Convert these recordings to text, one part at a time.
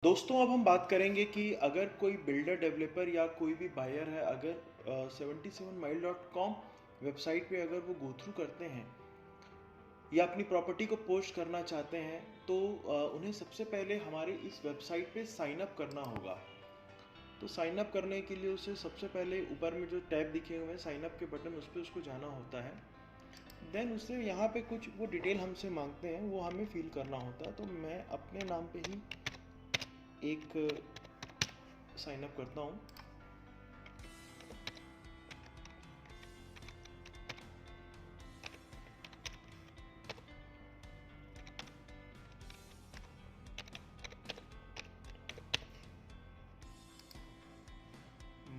दोस्तों अब हम बात करेंगे कि अगर कोई बिल्डर डेवलपर या कोई भी बायर है अगर 77mile.com वेबसाइट पे अगर वो गो थ्रू करते हैं या अपनी प्रॉपर्टी को पोस्ट करना चाहते हैं तो उन्हें सबसे पहले हमारे इस वेबसाइट पे साइन अप करना होगा। तो साइन अप करने के लिए उसे सबसे पहले ऊपर में जो टैब दिखे हुए हैं साइन अप के बटन उस पर उसको जाना होता है। देन उससे यहाँ पे कुछ वो डिटेल हमसे मांगते हैं वो हमें फिल करना होता है। तो मैं अपने नाम पे ही एक साइन अप करता हूँ।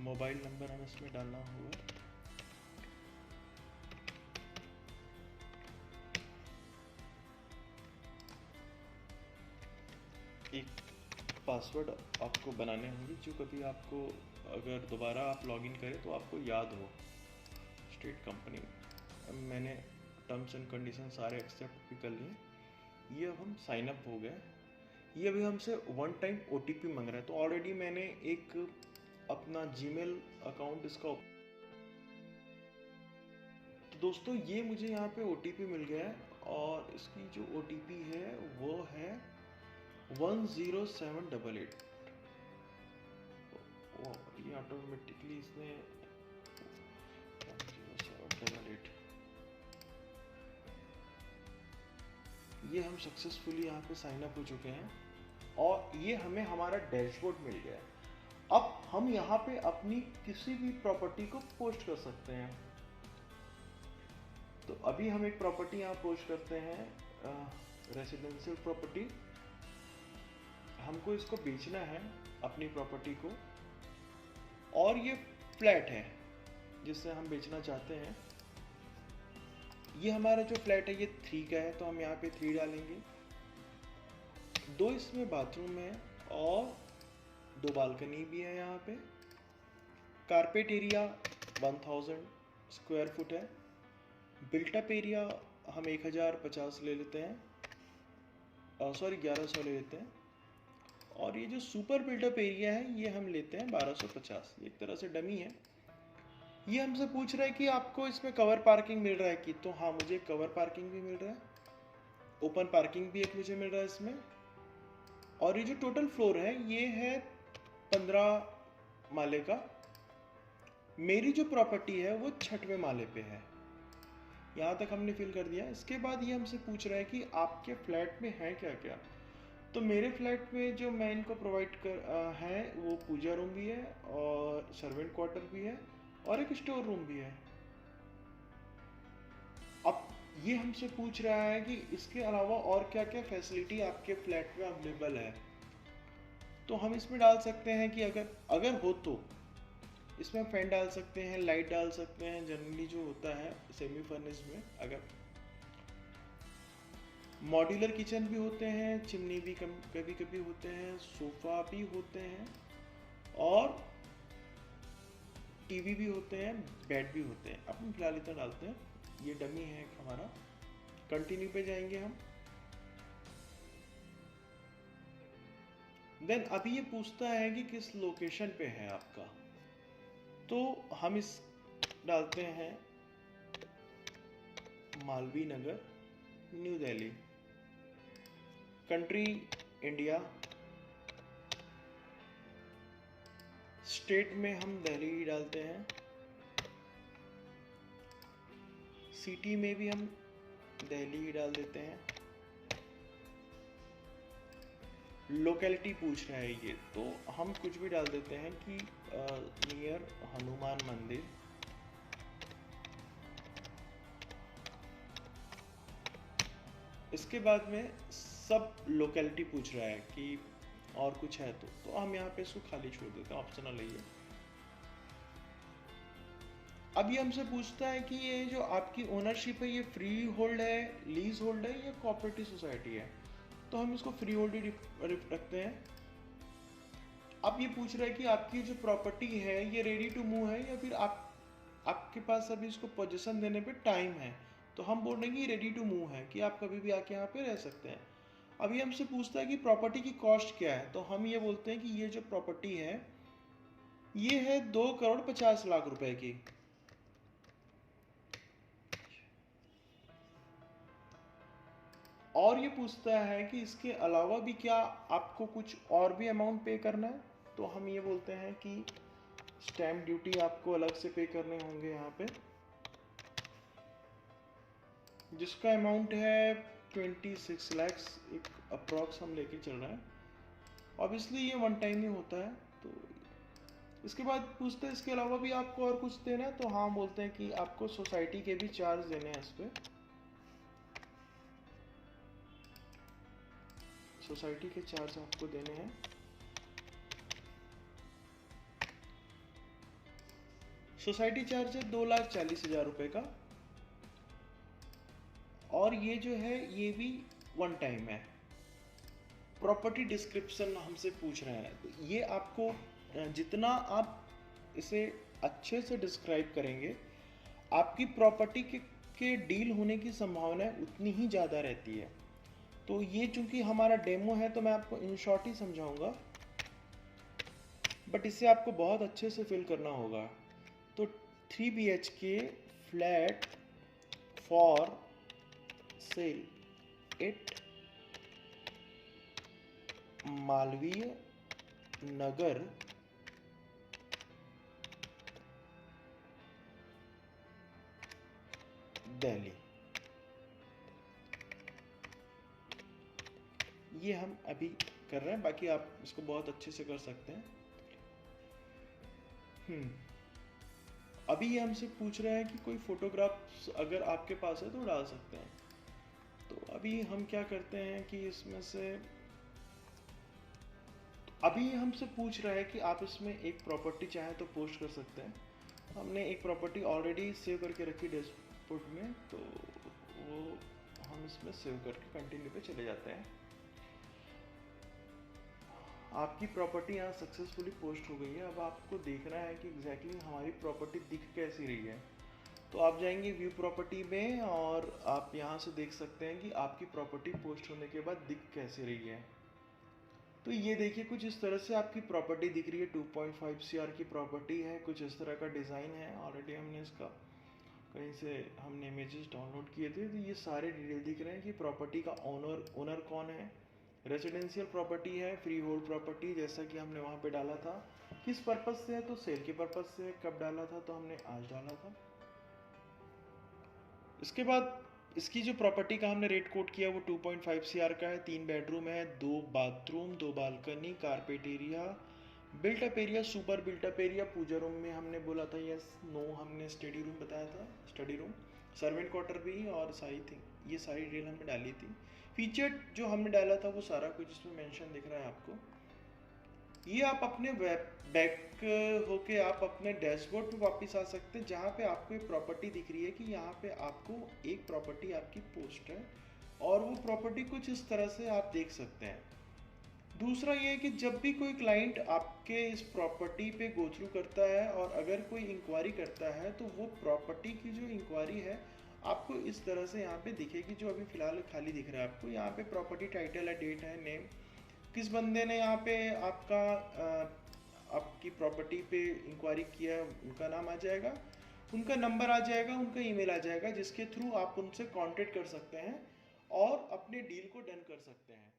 मोबाइल नंबर हमें इसमें डालना होगा। एक पासवर्ड आपको बनाने होंगे जो कभी आपको अगर दोबारा आप लॉगिन करें तो आपको याद हो। स्टेट कंपनी मैंने टर्म्स एंड कंडीशन सारे एक्सेप्ट भी कर लिए। ये अब हम साइन अप हो गए। ये अभी हमसे वन टाइम ओटीपी मांग रहा है। तो ऑलरेडी मैंने एक अपना जीमेल अकाउंट इसका तो दोस्तों ये मुझे यहाँ पे ओटीपी मिल गया है और इसकी जो ओटीपी है वो है 10788। ये ऑटोमेटिकली इसने 10788 ये हम सक्सेसफुली यहाँ पे साइन अप हो चुके हैं और ये हमें हमारा डैशबोर्ड मिल गया है। अब हम यहाँ पे अपनी किसी भी प्रॉपर्टी को पोस्ट कर सकते हैं। तो अभी हम एक प्रॉपर्टी यहाँ पोस्ट करते हैं रेसिडेंशियल प्रॉपर्टी। हमको इसको बेचना है अपनी प्रॉपर्टी को और ये फ्लैट है जिससे हम बेचना चाहते हैं। ये हमारा जो फ्लैट है ये 3 का है तो हम यहाँ पे 3 डालेंगे। 2 इसमें बाथरूम है और 2 बालकनी भी है। यहाँ पे कारपेट एरिया 1000 स्क्वायर फुट है। बिल्टअप एरिया हम 1050 ले लेते हैं, सॉरी 1100 ले लेते हैं। और ये जो सुपर बिल्डअप एरिया है ये हम लेते हैं 1250। एक तरह से डमी है। ये हमसे पूछ रहा है कि आपको इसमें कवर पार्किंग मिल रहा है कि, तो हाँ मुझे कवर पार्किंग भी मिल रहा है, ओपन पार्किंग भी एक मुझे मिल रहा है इसमें। और ये जो टोटल फ्लोर है ये है 15 माले का। मेरी जो प्रॉपर्टी है वो 6वें माले पे है। यहाँ तक हमने फिल कर दिया। इसके बाद ये हमसे पूछ रहा है कि आपके फ्लैट में है क्या क्या। तो मेरे फ्लैट में जो मैं इनको प्रोवाइड कर है वो पूजा रूम भी है और सर्वेंट क्वार्टर भी है और एक स्टोर रूम भी है। अब ये हमसे पूछ रहा है कि इसके अलावा और क्या क्या फैसिलिटी आपके फ्लैट में अवेलेबल है। तो हम इसमें डाल सकते हैं कि अगर अगर हो तो इसमें फैन डाल सकते हैं, लाइट डाल सकते हैं। जनरली जो होता है सेमी फर्निश में अगर मॉड्यूलर किचन भी होते हैं, चिमनी भी कभी कभी होते हैं, सोफा भी होते हैं और टीवी भी होते हैं, बेड भी होते हैं। अपन फिलहाल इतना डालते हैं। ये डमी है एक हमारा। कंटिन्यू पे जाएंगे हम। देन अभी ये पूछता है कि किस लोकेशन पे है आपका। तो हम इस डालते हैं Malviya Nagar, New Delhi, country India, state में हम दिल्ली ही डालते हैं, सिटी में भी हम दिल्ली ही डाल देते हैं। लोकेलिटी पूछ रहा है ये तो हम कुछ भी डाल देते हैं कि नियर हनुमान मंदिर। इसके बाद में सब लोकेलिटी पूछ रहा है कि और कुछ है तो हम यहाँ पे इसको खाली छोड़ देते हैं, ऑप्शनल है ये। अब ये हमसे पूछता है कि ये जो आपकी ओनरशिप है ये फ्री होल्ड है, लीज होल्ड है या कोऑपरेटिव सोसाइटी है। तो हम इसको फ्री होल्ड ही रखते हैं। अब ये पूछ रहा है कि आपकी जो प्रॉपर्टी है ये रेडी टू मूव है या फिर आपके पास अभी इसको पोजीशन देने पे टाइम है। तो हम बोल रहे हैं कि रेडी टू मूव है कि आप कभी भी आके यहाँ पे रह सकते हैं। अभी हमसे पूछता है कि प्रॉपर्टी की कॉस्ट क्या है, तो हम ये बोलते हैं कि ये जो प्रॉपर्टी है ये है 2,50,00,000 रुपए की। और ये पूछता है कि इसके अलावा भी क्या आपको कुछ और भी अमाउंट पे करना है, तो हम ये बोलते हैं कि स्टैम्प ड्यूटी आपको अलग से पे करने होंगे यहाँ पे, जिसका अमाउंट है 26 lakhs, एक अप्रॉक्स हम लेके चल रहे हैं। ऑब्वियसली ये वन टाइम ही होता है। तो इसके बाद पूछते हैं इसके अलावा भी आपको और कुछ देना है, तो हाँ बोलते हैं कि आपको सोसाइटी के भी चार्ज देने हैं इस पर। सोसाइटी के चार्ज आपको देने हैं। सोसाइटी चार्ज है 2,40,000 रुपए का, और ये जो है ये भी वन टाइम है। प्रॉपर्टी डिस्क्रिप्शन हमसे पूछ रहे हैं, तो ये आपको जितना आप इसे अच्छे से डिस्क्राइब करेंगे आपकी प्रॉपर्टी के डील होने की संभावना उतनी ही ज़्यादा रहती है। तो ये चूंकि हमारा डेमो है तो मैं आपको इन शॉर्ट ही समझाऊंगा, बट इसे आपको बहुत अच्छे से फिल करना होगा। तो 3 BHK flat for sale at Malviya Nagar, Delhi. ये हम अभी कर रहे हैं, बाकी आप इसको बहुत अच्छे से कर सकते हैं। अभी ये हमसे पूछ रहे हैं कि कोई फोटोग्राफ्स अगर आपके पास है तो डाल सकते हैं। तो अभी हम क्या करते हैं कि इसमें से अभी हमसे पूछ रहा है कि आप इसमें एक प्रॉपर्टी चाहे तो पोस्ट कर सकते हैं। हमने एक प्रॉपर्टी ऑलरेडी सेव करके रखी डैशबोर्ड में, तो वो हम इसमें सेव करके कंटिन्यू पे चले जाते हैं। आपकी प्रॉपर्टी यहाँ सक्सेसफुली पोस्ट हो गई है। अब आपको देखना है कि एग्जैक्टली हमारी प्रॉपर्टी दिख कैसी रही है। तो आप जाएंगे व्यू प्रॉपर्टी में और आप यहाँ से देख सकते हैं कि आपकी प्रॉपर्टी पोस्ट होने के बाद दिख कैसी रही है। तो ये देखिए कुछ इस तरह से आपकी प्रॉपर्टी दिख रही है। 2.5 CR की प्रॉपर्टी है, कुछ इस तरह का डिज़ाइन है। ऑलरेडी हमने इसका कहीं से हमने इमेजेस डाउनलोड किए थे, तो ये सारे डिटेल दिख रहे हैं कि प्रॉपर्टी का ओनर कौन है, रेजिडेंशियल प्रॉपर्टी है, फ्री होल्ड प्रॉपर्टी जैसा कि हमने वहाँ पे डाला था, किस पर्पज़ से है तो सेल के पर्पज़ से, कब डाला था तो हमने आज डाला था। इसके बाद इसकी जो प्रॉपर्टी का हमने रेट कोट किया वो 2.5 CR का है। 3 बेडरूम है, 2 bathroom, 2 balcony, carpet area, built up area, super built up area. Puja room में हमने बोला था यस, नो हमने स्टडी रूम बताया था, स्टडी रूम, सर्वेंट क्वार्टर भी, और सारी थिंग ये सारी डिटेल हमने डाली थी। फीचर जो हमने डाला था वो सारा कुछ इसमें मेंशन दिख रहा है आपको। ये आप अपने बैक होके आप अपने डैशबोर्ड पे वापस आ सकते हैं, जहाँ पे आपको एक प्रॉपर्टी दिख रही है कि यहाँ पे आपको एक प्रॉपर्टी आपकी पोस्ट है, और वो प्रॉपर्टी कुछ इस तरह से आप देख सकते हैं। दूसरा ये है कि जब भी कोई क्लाइंट आपके इस प्रॉपर्टी पे गो थ्रू करता है और अगर कोई इंक्वायरी करता है, तो वो प्रॉपर्टी की जो इंक्वायरी है आपको इस तरह से यहाँ पे दिखेगी, जो अभी फिलहाल खाली दिख रहा है आपको। यहाँ पे प्रॉपर्टी टाइटल है, डेट है, नेम, किस बंदे ने यहाँ पे आपकी प्रॉपर्टी पे इंक्वायरी किया उनका नाम आ जाएगा, उनका नंबर आ जाएगा, उनका ईमेल आ जाएगा, जिसके थ्रू आप उनसे कांटेक्ट कर सकते हैं और अपने डील को डन कर सकते हैं।